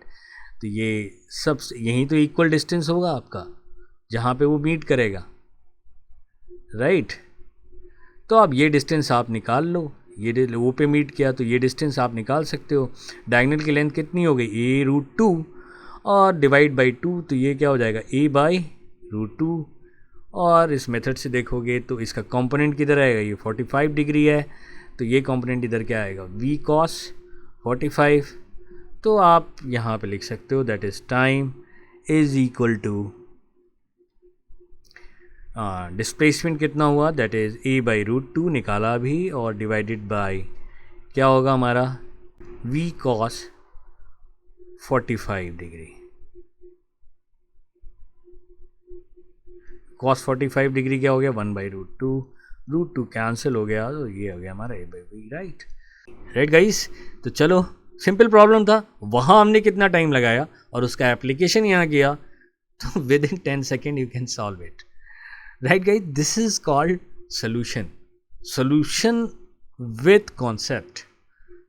तो ये सब यहीं तो इक्वल डिस्टेंस होगा आपका जहाँ पे वो मीट करेगा, राइट? तो अब ये डिस्टेंस आप निकाल लो, ये वो पे मीट किया तो ये डिस्टेंस आप निकाल सकते हो। डायगोनल की लेंथ कितनी हो गई, a√2 और डिवाइड बाई 2, तो ये क्या हो जाएगा, a/√2। और इस मेथड से देखोगे तो इसका कंपोनेंट किधर आएगा, ये 45 डिग्री है, तो ये कंपोनेंट इधर क्या आएगा, v cos 45। तो आप यहाँ पे लिख सकते हो that is time is equal to displacement कितना हुआ, दैट इज़ a/√2 निकाला अभी, और डिवाइडेड बाय क्या होगा हमारा, v cos 45 degree. cos 45 degree क्या हो गया, 1/√2, √2 कैंसिल हो गया, तो ये हो गया हमारा a/v, राइट? Right guys? तो चलो, सिंपल प्रॉब्लम था, वहाँ हमने कितना टाइम लगाया और उसका एप्लीकेशन यहाँ किया, तो with in 10 second you can solve it. Right guys? This is called solution with concept,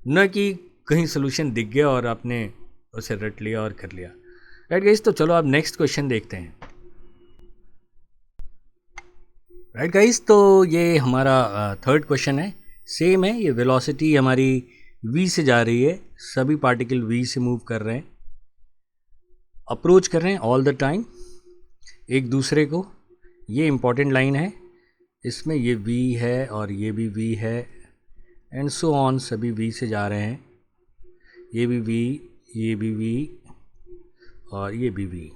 न कि कहीं सोल्यूशन दिख गया और आपने उसे रट लिया और कर लिया। Right guys? तो चलो अब नेक्स्ट क्वेश्चन देखते हैं। Right guys? तो ये हमारा थर्ड क्वेश्चन है, सेम है, ये वेलोसिटी हमारी v से जा रही है, सभी पार्टिकल v से मूव कर रहे हैं, अप्रोच कर रहे हैं ऑल द टाइम एक दूसरे को। ये इम्पॉर्टेंट लाइन है, इसमें ये v है और ये भी v है, एंड सो ऑन, सभी v से जा रहे हैं, ये भी v, ये भी v और ये भी v,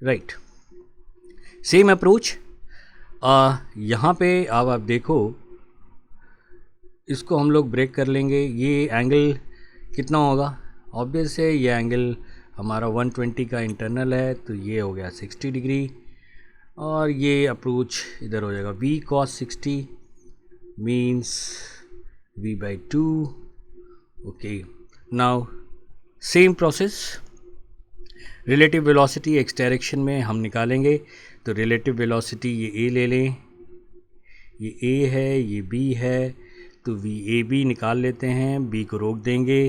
राइट? Same approach. यहाँ पे अब आप देखो, इसको हम लोग ब्रेक कर लेंगे, ये एंगल कितना होगा, ऑब्वियस है ये एंगल हमारा 120 का इंटरनल है, तो ये हो गया 60 डिग्री। और ये अप्रोच इधर हो जाएगा v cos 60 means v by 2. Okay, now same process, relative velocity x direction में हम निकालेंगे. तो रिलेटिव वेलोसिटी ये a ले लें, ये a है, ये b है, तो v a b निकाल लेते हैं, b को रोक देंगे.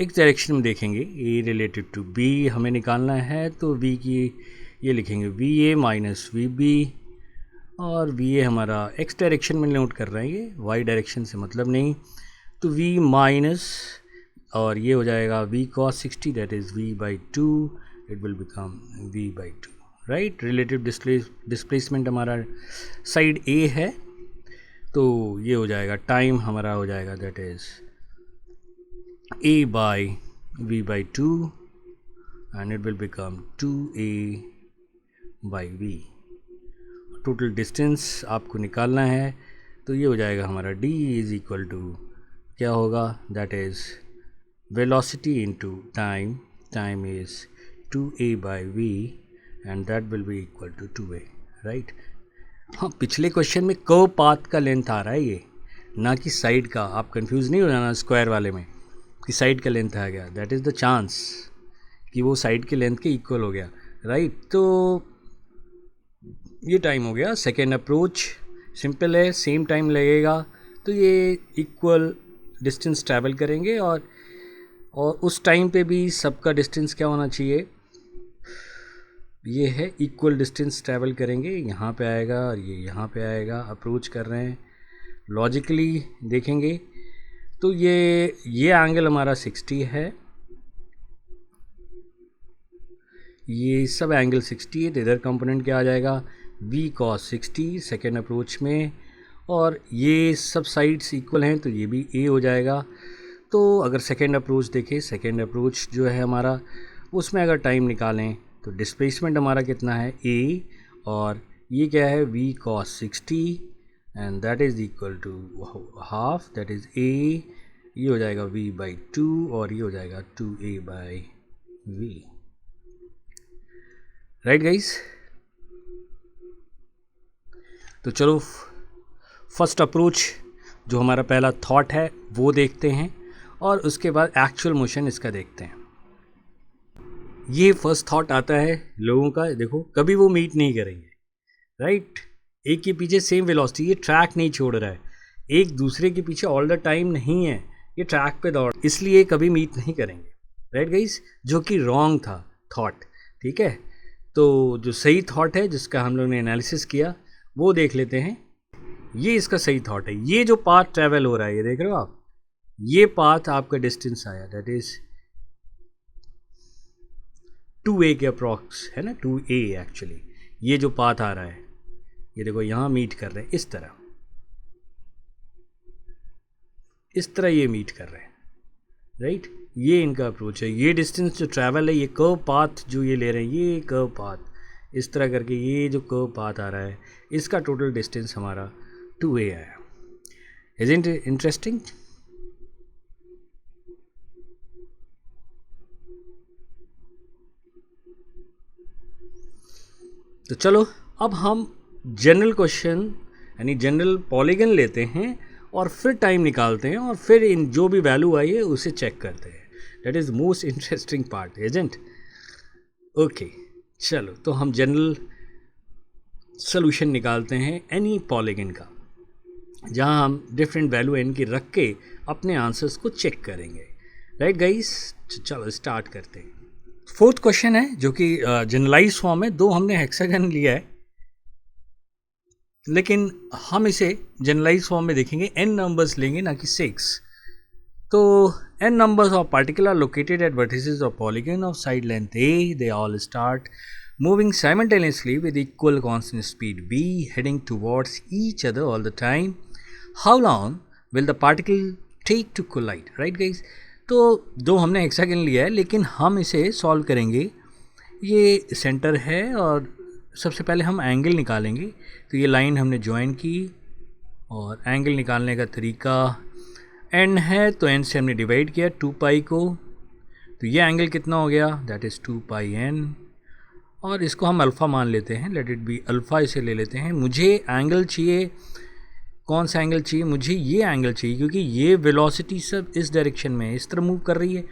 एक्स डायरेक्शन में देखेंगे a रिलेटिव टू b हमें निकालना है, तो v की ये लिखेंगे v A minus we b, और वी ए हमारा एक्स डायरेक्शन में नोट कर रहे हैं, ये वाई डायरेक्शन से मतलब नहीं. तो v माइनस और ये हो जाएगा v cos 60 that is v by 2, it will become v by 2, right. Relative displacement हमारा साइड a है, तो ये हो जाएगा टाइम हमारा हो जाएगा that is a by v by 2 and it will become 2a by v. Total distance आपको निकालना है, तो ये हो जाएगा हमारा d इज़ इक्वल टू क्या होगा, that is velocity into time, time is 2a by v and that will be equal to 2a, right. हाँ, पिछले क्वेश्चन में कर्व पाथ का लेंथ आ रहा है ये, ना कि साइड का. आप कंफ्यूज नहीं हो जाना स्क्वायर वाले में कि साइड का लेंथ आ गया, दैट इज़ द चांस कि वो साइड के लेंथ के इक्वल हो गया, राइट. तो ये टाइम हो गया. सेकेंड अप्रोच सिंपल है, सेम टाइम लगेगा, तो ये इक्वल डिस्टेंस ट्रैवल करेंगे, और उस टाइम पे भी सबका डिस्टेंस क्या होना चाहिए, ये है इक्वल डिस्टेंस ट्रैवल करेंगे. यहाँ पे आएगा और ये यहाँ पे आएगा. अप्रोच कर रहे हैं, लॉजिकली देखेंगे तो ये एंगल हमारा 60 है, ये सब एंगल 60 है, तो इधर कंपोनेंट क्या आ जाएगा v cos 60 सेकेंड अप्रोच में, और ये सब साइड्स इक्वल हैं, तो ये भी a हो जाएगा. तो अगर सेकेंड अप्रोच देखें, सेकेंड अप्रोच जो है हमारा, उसमें अगर टाइम निकालें तो डिस्प्लेसमेंट हमारा कितना है a, और ये क्या है v cos 60 and that is equal to half, that is a, ये हो जाएगा v by 2 और ये हो जाएगा 2a by v, right guys. तो चलो फर्स्ट अप्रोच जो हमारा पहला थॉट है वो देखते हैं, और उसके बाद एक्चुअल मोशन इसका देखते हैं. ये फर्स्ट थॉट आता है लोगों का, देखो कभी वो मीट नहीं करेंगे, राइट. एक के पीछे सेम वेलोसिटी, ये ट्रैक नहीं छोड़ रहा है, एक दूसरे के पीछे ऑल द टाइम नहीं है, ये ट्रैक पे दौड़, इसलिए कभी मीट नहीं करेंगे, राइट गाइस, जो कि रॉन्ग था थॉट. ठीक है, तो जो सही थॉट है जिसका हम लोग ने एनालिसिस किया वो देख लेते हैं. ये इसका सही थॉट है. ये जो पाथ ट्रैवल हो रहा है, ये देख रहे हो आप, ये पाथ आपका डिस्टेंस आया दैट इज 2a के अप्रॉक्स है ना, 2a एक्चुअली. ये जो पाथ आ रहा है, ये देखो यहाँ मीट कर रहे हैं, इस तरह ये मीट कर रहे हैं, राइट. ये इनका अप्रोच है. ये डिस्टेंस जो ट्रैवल है, ये कर्व पाथ जो ये ले रहे हैं, ये कर्व पाथ इस तरह करके, ये जो कर्व पाथ आ रहा है, इसका टोटल डिस्टेंस हमारा 2a आया. Isn't it interesting? तो चलो अब हम जनरल क्वेश्चन यानी जनरल पॉलीगन लेते हैं, और फिर टाइम निकालते हैं, और फिर इन जो भी वैल्यू आई है उसे चेक करते हैं. That is most interesting part, isn't? Okay, चलो तो हम जनरल सोल्यूशन निकालते हैं एनी पॉलीगन का, जहां हम डिफरेंट वैल्यू एन की रख के अपने आंसर्स को चेक करेंगे, राइट गाइस. चलो स्टार्ट करते हैं. फोर्थ क्वेश्चन है जो कि जनरलाइज फॉर्म है. दो हमने हेक्सागन लिया है, लेकिन हम इसे जनरलाइज फॉर्म में देखेंगे, n नंबर्स लेंगे ना कि 6. तो n numbers of particle are located at vertices of polygon of side length a. They all start moving simultaneously with equal constant speed v, heading towards each other all the time. How long will the particle take to collide? Right guys? तो दो हमने hexagon लिया है, लेकिन हम इसे solve करेंगे. ये सेंटर है, और सबसे पहले हम एंगल निकालेंगे. तो ये लाइन हमने ज्वाइन की, और एंगल निकालने का तरीका n है, तो n से हमने डिवाइड किया 2 पाई को, तो ये एंगल कितना हो गया, दैट इज़ 2 पाई n. और इसको हम अल्फ़ा मान लेते हैं, लेट इट बी अल्फ़ा इसे ले लेते हैं। मुझे एंगल चाहिए, कौन सा एंगल चाहिए? मुझे ये एंगल चाहिए, क्योंकि ये वेलोसिटी सब इस डायरेक्शन में इस तरह मूव कर रही है,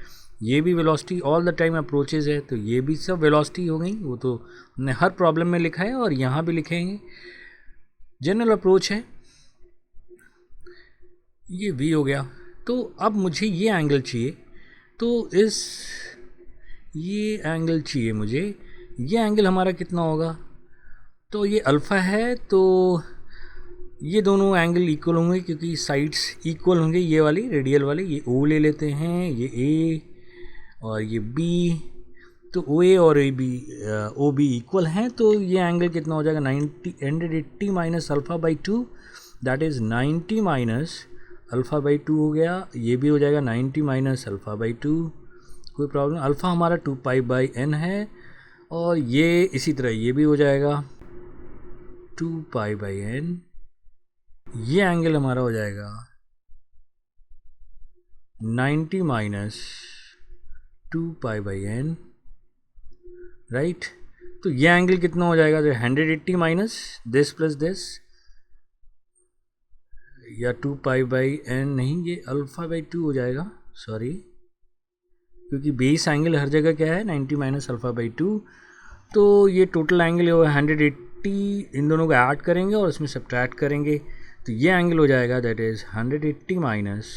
ये भी velocity all the time approaches है, तो ये भी सब वेलोसिटी हो गई। वो तो हमने हर प्रॉब्लम में लिखा है और यहाँ भी लिखेंगे। जनरल अप्रोच है, ये v हो गया। तो अब मुझे ये एंगल चाहिए, तो ये एंगल चाहिए मुझे। ये एंगल हमारा कितना होगा? तो ये अल्फ़ा है, तो ये दोनों एंगल इक्वल होंगे, क्योंकि साइड्स इक्वल होंगे। ये वाली रेडियल वाली, ये O ले लेते हैं, ये A और ये B, तो OA और AB OB इक्वल हैं, तो ये एंगल कितना हो जाएगा? 180 minus alpha by 2, that is 90 minus alpha by 2 हो गया। ये भी हो जाएगा 90 माइनस अल्फ़ा बाई 2, कोई प्रॉब्लम। अल्फ़ा हमारा 2 पाई बाई n है, और ये इसी तरह ये भी हो जाएगा 2 पाई बाई n। ये एंगल हमारा हो जाएगा 90 minus 2 pi by n, right. तो ये एंगल कितना हो जाएगा? 180 माइनस दिस प्लस दिस, या 2 पाई बाई n नहीं, ये अल्फ़ा बाई 2 हो जाएगा, सॉरी, क्योंकि बेस एंगल हर जगह क्या है? 90 माइनस अल्फ़ा बाई 2। तो ये टोटल एंगल होगा 180, इन दोनों को ऐड करेंगे और इसमें सब्ट्रैक्ट करेंगे, तो ये एंगल हो जाएगा that is 180 minus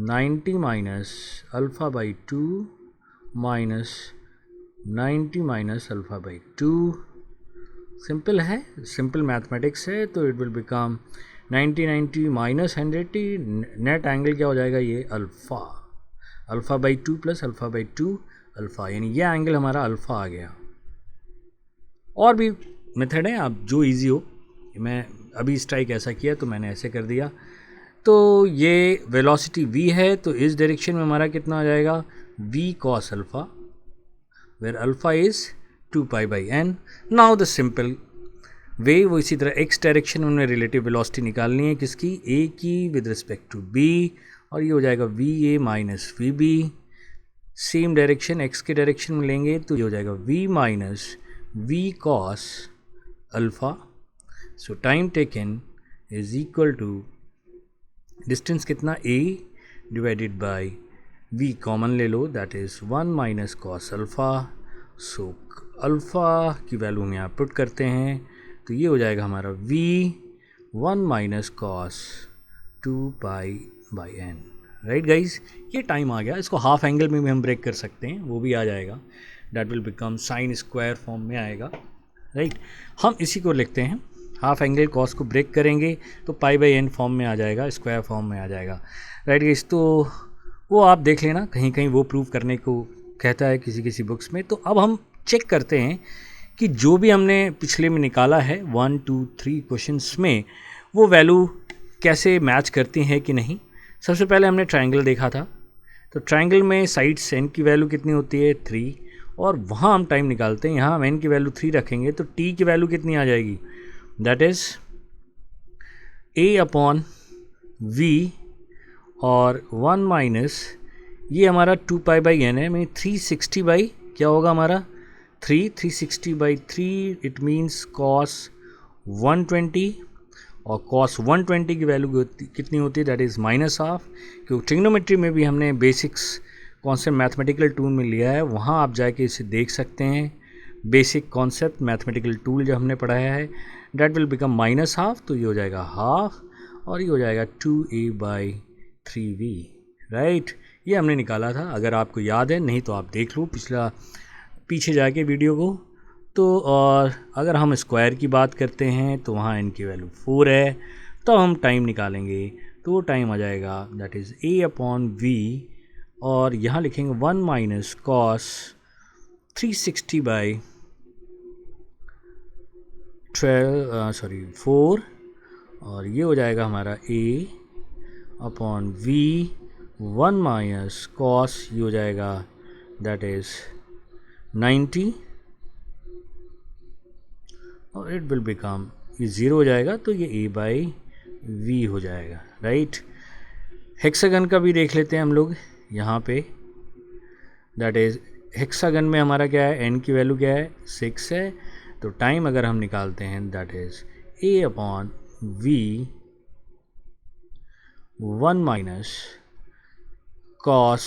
90 minus alpha by 2 minus 90 minus alpha by 2। Simple है, सिंपल मैथमेटिक्स है, तो it will become 90 minus 180, net angle क्या हो जाएगा? ये alpha by 2 plus alpha by 2 alpha, यानी ये एंगल हमारा अल्फ़ा आ गया। और भी मेथड है, आप जो इजी हो। मैं अभी स्ट्राइक ऐसा किया तो मैंने ऐसे कर दिया। तो ये वेलोसिटी v है, तो इस डायरेक्शन में हमारा कितना आ जाएगा? v cos alpha, where alpha is 2 pi by n। Now the simple way, वो इसी तरह x डायरेक्शन में हमने रिलेटिव वेलोसिटी निकालनी है, किसकी? a की विद रिस्पेक्ट टू b, और ये हो जाएगा V A minus we B. Same direction x के डायरेक्शन में लेंगे, तो ये हो जाएगा v minus V cos alpha. So time taken is equal to distance कितना? a divided by v, common ले लो, that is 1 minus cos alpha. So alpha की वैल्यू हम यहाँ पुट करते हैं, तो ये हो जाएगा हमारा v 1 minus cos 2 pi by n, right guys. ये टाइम आ गया, इसको हाफ एंगल में भी हम ब्रेक कर सकते हैं, वो भी आ जाएगा, that will become sine square form में आएगा, राइट। हम इसी को लिखते हैं, हाफ एंगल कॉस को ब्रेक करेंगे तो पाई बाई n फॉर्म में आ जाएगा, स्क्वायर फॉर्म में आ जाएगा, राइट गाइज। तो वो आप देख लेना, कहीं कहीं वो प्रूव करने को कहता है किसी किसी बुक्स में। तो अब हम चेक करते हैं कि जो भी हमने पिछले में निकाला है 1 2 3 क्वेश्चंस में, वो वैल्यू कैसे मैच करती हैं कि नहीं। सबसे पहले हमने ट्रायंगल देखा था, तो ट्रायंगल में साइड्स n की वैल्यू कितनी होती है? 3, और वहाँ हम टाइम निकालते हैं, यहाँ हम n की वैल्यू 3 रखेंगे, तो t की वैल्यू कितनी आ जाएगी? That is a upon v, और 1 माइनस ये हमारा 2 पाई बाई n है, मैं 360 बाई क्या होगा हमारा? 360 बाई 3, इट मीन्स कॉस 120, और कॉस 120 की वैल्यू कितनी होती है? That is minus half. क्योंकि ट्रिग्नोमेट्री में भी हमने बेसिक्स कॉन्सेप्ट मैथमेटिकल टूल में लिया है, वहाँ आप जाके इसे देख सकते हैं। बेसिक कॉन्सेप्ट मैथमेटिकल टूल जो हमने पढ़ाया है, that will become minus half, तो ये हो जाएगा हाफ, और ये हो जाएगा 2a बाई 3v, राइट। ये हमने निकाला था, अगर आपको याद है, नहीं तो आप देख लो पीछे जाके वीडियो को। तो और अगर हम स्क्वायर की बात करते हैं तो वहाँ n की वैल्यू 4 है, तो हम टाइम निकालेंगे, तो वो टाइम आ जाएगा that is a upon v, और यहाँ लिखेंगे 1 माइनस कॉस 360 बाई 4, और ये हो जाएगा हमारा a upon v 1 minus cos, ये हो जाएगा दैट इज़ 90, और इट विल बिकम, ये 0 हो जाएगा, तो ये a बाई v हो जाएगा, राइट। हेक्सागन का भी देख लेते हैं हम लोग यहाँ पे, दैट इज़ हेक्सागन में हमारा क्या है, n की वैल्यू क्या है, 6 है। तो टाइम अगर हम निकालते हैं that is a/v 1 minus cos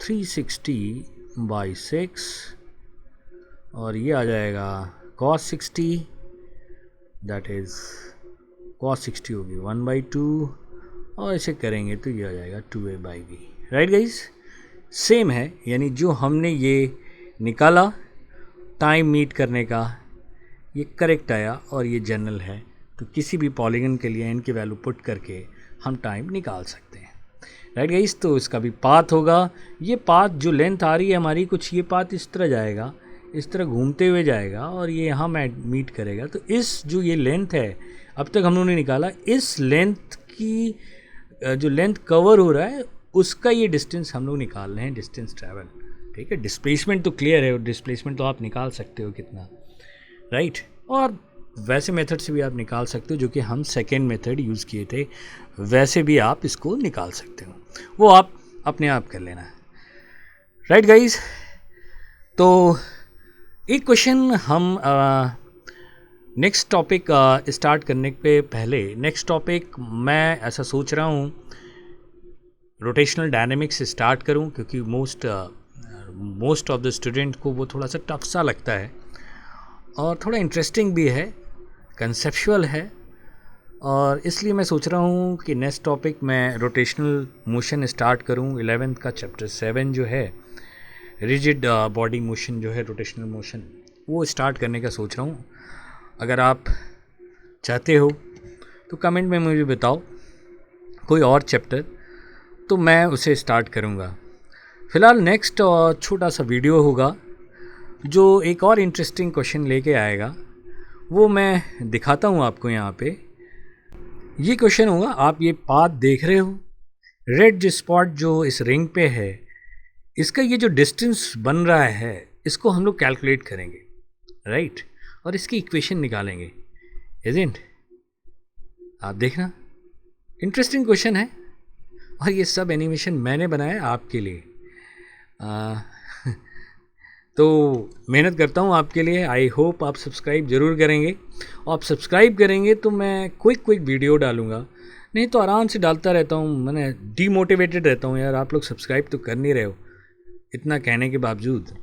360/6 और ये आ जाएगा cos 60 दैट इज cos 60 होगी 1/2 और इसे करेंगे तो ये आ जाएगा 2a/v। राइट गाइज, सेम है, यानी जो हमने ये निकाला टाइम मीट करने का ये करेक्ट आया और ये जनरल है। तो किसी भी पॉलीगन के लिए इनकी वैल्यू पुट करके हम टाइम निकाल सकते हैं। राइट गाइस, तो इसका भी पाथ होगा, ये पाथ जो लेंथ आ रही है हमारी कुछ, ये पाथ इस तरह जाएगा, इस तरह घूमते हुए जाएगा और ये यहाँ मीट करेगा। तो इस जो ये लेंथ है अब तक हम लोगों ने निकाला, इस लेंथ की जो लेंथ कवर हो रहा है उसका ये डिस्टेंस हम लोग निकाल रहे हैं, डिस्टेंस ट्रैवल। ठीक है, डिस्प्लेसमेंट तो क्लियर है, और डिस्प्लेसमेंट तो आप निकाल सकते हो कितना, राइट। और वैसे मेथड से भी आप निकाल सकते हो जो कि हम सेकेंड मेथड यूज़ किए थे, वैसे भी आप इसको निकाल सकते हो, वो आप अपने आप कर लेना। राइट गाइज, तो एक क्वेश्चन हम नेक्स्ट टॉपिक स्टार्ट करने पे पहले, नेक्स्ट टॉपिक मैं ऐसा सोच रहा हूँ रोटेशनल डायनेमिक्स स्टार्ट करूँ, क्योंकि मोस्ट ऑफ द स्टूडेंट को वो थोड़ा सा टफ सा लगता है और थोड़ा इंटरेस्टिंग भी है, कंसेप्चुअल है, और इसलिए मैं सोच रहा हूँ कि नेक्स्ट टॉपिक मैं रोटेशनल मोशन स्टार्ट करूँ। 11th का चैप्टर 7 जो है रिजिड बॉडी मोशन जो है रोटेशनल मोशन, वो स्टार्ट करने का सोच रहा हूँ। अगर आप चाहते हो तो कमेंट में मुझे बताओ कोई और चैप्टर, तो मैं उसे स्टार्ट करूँगा। फ़िलहाल नेक्स्ट छोटा सा वीडियो होगा जो एक और इंटरेस्टिंग क्वेश्चन लेके आएगा, वो मैं दिखाता हूँ आपको। यहाँ पे ये क्वेश्चन होगा, आप ये पाथ देख रहे हो, रेड स्पॉट जो इस रिंग पे है, इसका ये जो डिस्टेंस बन रहा है इसको हम लोग कैलकुलेट करेंगे, राइट, और इसकी इक्वेशन निकालेंगे। इज़न्ट? आप देखना, इंटरेस्टिंग क्वेश्चन है, और ये सब एनिमेशन मैंने बनाया आपके लिए। तो मेहनत करता हूँ आपके लिए। आई होप आप सब्सक्राइब ज़रूर करेंगे, और आप सब्सक्राइब करेंगे तो मैं क्विक वीडियो डालूँगा, नहीं तो आराम से डालता रहता हूँ। मैंने डीमोटिवेटेड रहता हूँ यार, आप लोग सब्सक्राइब तो कर नहीं रहे हो इतना कहने के बावजूद।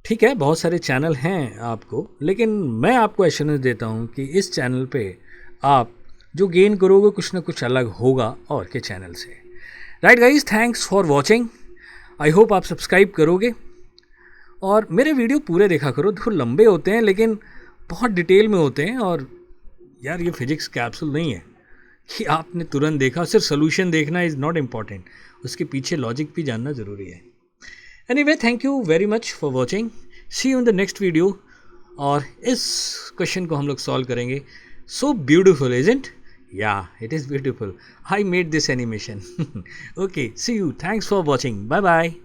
ठीक है, बहुत सारे चैनल हैं आपको, लेकिन मैं आपको एश्योरेंस देता हूँ कि इस चैनल पे आप जो गेन करोगे कुछ ना कुछ अलग होगा और के चैनल से। Right guys, thanks for watching. I hope आप सब्सक्राइब करोगे और मेरे वीडियो पूरे देखा करो। देखो लंबे होते हैं लेकिन बहुत डिटेल में होते हैं, और यार ये फिजिक्स कैप्सूल नहीं है कि आपने तुरंत देखा, सिर्फ सोल्यूशन देखना इज़ नॉट इम्पॉर्टेंट, उसके पीछे लॉजिक भी जानना ज़रूरी है। Anyway, thank you very much for watching, see you in the next video. और इस क्वेश्चन को हम लोग सॉल्व करेंगे। So beautiful isn't? Yeah, it is beautiful. I made this animation. Okay, see you. Thanks for watching. Bye bye.